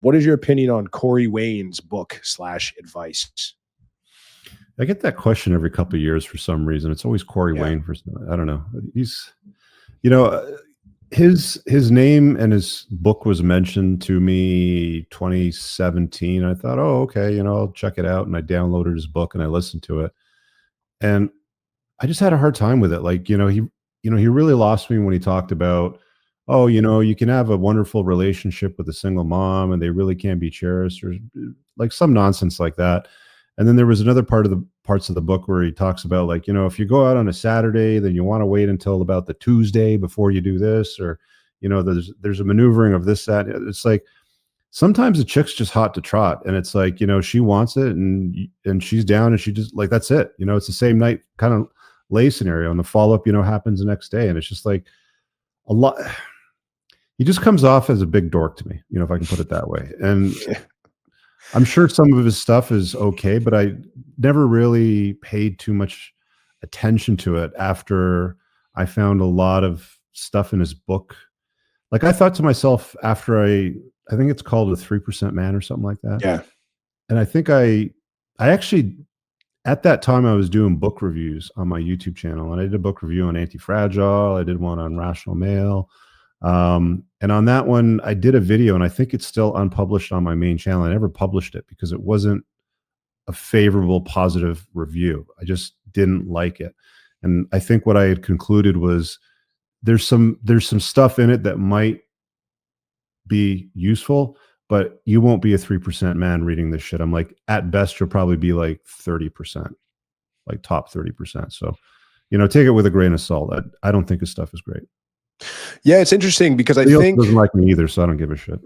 What is your opinion on Corey Wayne's book / advice? I get that question every couple of years for some reason. It's always Corey Wayne for some, I don't know. He's, his name and his book was mentioned to me 2017. I thought, oh, okay, I'll check it out. And I downloaded his book and I listened to it. And I just had a hard time with it. Like, he really lost me when he talked about, oh, you can have a wonderful relationship with a single mom and they really can't be cherished, or like some nonsense like that. And then there was another parts of the book where he talks about, like, if you go out on a Saturday, then you want to wait until about the Tuesday before you do this, or, there's a maneuvering of this, that. It's like, sometimes the chick's just hot to trot, and it's like, she wants it and she's down, and she just, like, that's it. It's the same night kind of lay scenario, and the follow-up, happens the next day. And it's just like a lot. He just comes off as a big dork to me, if I can put it that way. And I'm sure some of his stuff is okay, but I never really paid too much attention to it after I found a lot of stuff in his book. Like, I thought to myself after I think it's called A 3% Man or something like that. Yeah. And I think I actually, at that time, I was doing book reviews on my YouTube channel, and I did a book review on Anti-Fragile. I did one on Rational Male. And on that one, I did a video, and I think it's still unpublished on my main channel. I never published it because it wasn't a favorable, positive review. I just didn't like it. And I think what I had concluded was there's some stuff in it that might be useful, but you won't be a 3% man reading this shit. I'm like, at best, you'll probably be like 30%, like top 30%. So, take it with a grain of salt. I don't think his stuff is great. Yeah, it's interesting because I he think doesn't like me either, so I don't give a shit.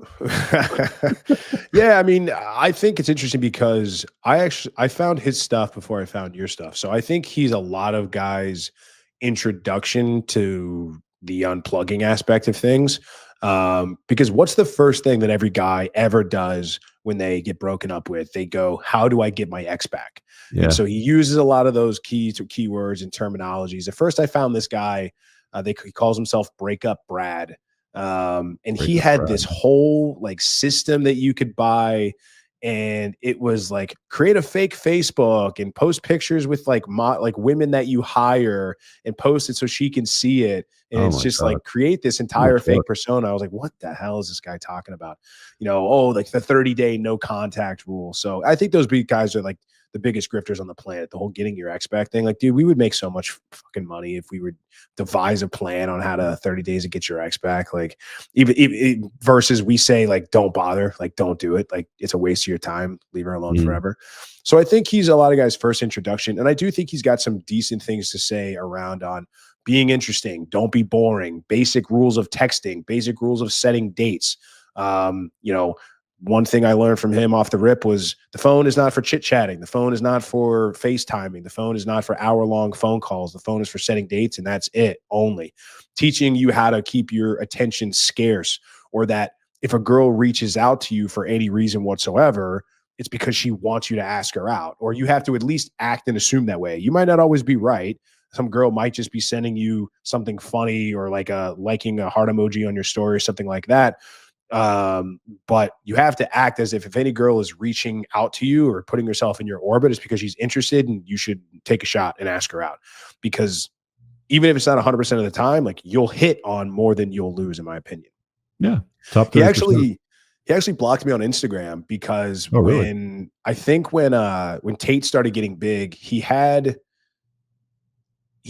Yeah, I mean, I think it's interesting because I found his stuff before I found your stuff. So I think he's a lot of guys' introduction to the unplugging aspect of things. Because what's the first thing that every guy ever does when they get broken up with? They go, how do I get my ex back? Yeah. And so he uses a lot of those keywords and terminologies. At first I found this guy, he calls himself Breakup Brad. And he had this whole like system that you could buy, and it was like create a fake Facebook and post pictures with like women that you hire and post it so she can see it. And it's just like create this entire fake persona. I was like, what the hell is this guy talking about? Like the 30-day no contact rule. So I think those big guys are like the biggest grifters on the planet, the whole getting your ex back thing. Like, dude, we would make so much fucking money if we would devise a plan on how to 30 days to get your ex back. Like, even versus we say, like, don't bother, like, don't do it. Like, it's a waste of your time. Leave her alone forever. So I think he's a lot of guys' first introduction. And I do think he's got some decent things to say around on being interesting. Don't be boring. Basic rules of texting, basic rules of setting dates. One thing I learned from him off the rip was the phone is not for chit-chatting. The phone is not for FaceTiming. The phone is not for hour-long phone calls. The phone is for setting dates, and that's it only. Teaching you how to keep your attention scarce, or that if a girl reaches out to you for any reason whatsoever, it's because she wants you to ask her out, or you have to at least act and assume that way. You might not always be right. Some girl might just be sending you something funny, or like liking a heart emoji on your story or something like that. But you have to act as if any girl is reaching out to you or putting herself in your orbit, it's because she's interested, and you should take a shot and ask her out, because even if it's not 100% of the time, like, you'll hit on more than you'll lose, in my opinion. Yeah. Top 30%. He actually blocked me on Instagram because really? when Tate started getting big, he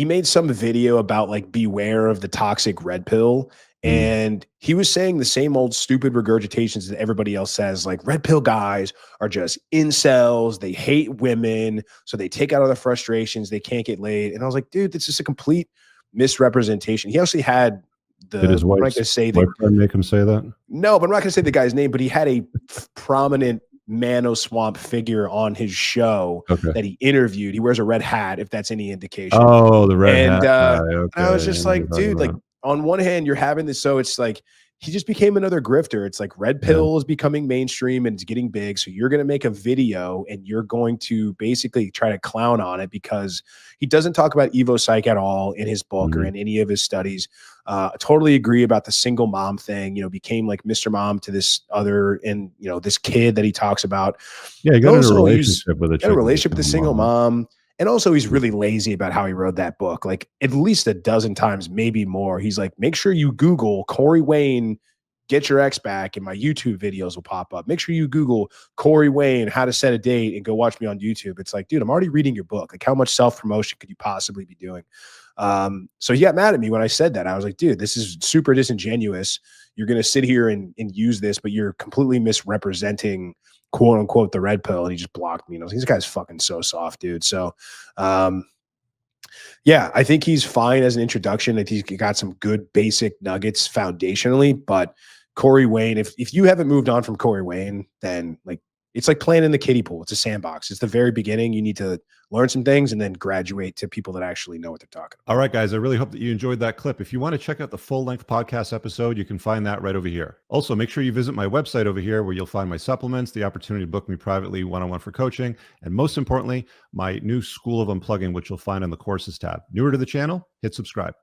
made some video about like beware of the toxic red pill. And he was saying the same old stupid regurgitations that everybody else says, like red pill guys are just incels. They hate women. So they take out all the frustrations. They can't get laid. And I was like, dude, this is a complete misrepresentation. He actually had Did his wife make him say that? No, but I'm not going to say the guy's name, but he had a prominent Mano Swamp figure on his show that he interviewed. He wears a red hat, if that's any indication. Oh, the red hat. And I was just like, dude, like, on one hand, you're having this, so it's like he just became another grifter. It's like red Yeah. pill is becoming mainstream and it's getting big. So you're going to make a video and you're going to basically try to clown on it, because he doesn't talk about Evo Psych at all in his book or in any of his studies. I totally agree about the single mom thing, became like Mr. Mom to this other, and, this kid that he talks about. Yeah, he got in a relationship with a got a chick relationship with a single mom. mom. And also he's really lazy about how he wrote that book. Like at least a dozen times, maybe more. He's like, make sure you Google Corey Wayne, get your ex back, and my YouTube videos will pop up. Make sure you Google Corey Wayne, how to set a date, and go watch me on YouTube. It's like, dude, I'm already reading your book. Like, how much self-promotion could you possibly be doing? So he got mad at me when I said that. I was like, dude, this is super disingenuous. You're going to sit here and use this, but you're completely misrepresenting, quote unquote, the red pill. And he just blocked me. And I was like, this guy's fucking so soft, dude. So, yeah, I think he's fine as an introduction. I think he's got some good basic nuggets foundationally, but Corey Wayne, if you haven't moved on from Corey Wayne, then like it's like playing in the kiddie pool. It's a sandbox. It's the very beginning. You need to learn some things and then graduate to people that actually know what they're talking about. All right, guys, I really hope that you enjoyed that clip. If you want to check out the full-length podcast episode, you can find that right over here. Also, make sure you visit my website over here where you'll find my supplements, the opportunity to book me privately one-on-one for coaching, and most importantly, my new School of Unplugging, which you'll find on the courses tab. Newer to the channel, hit subscribe.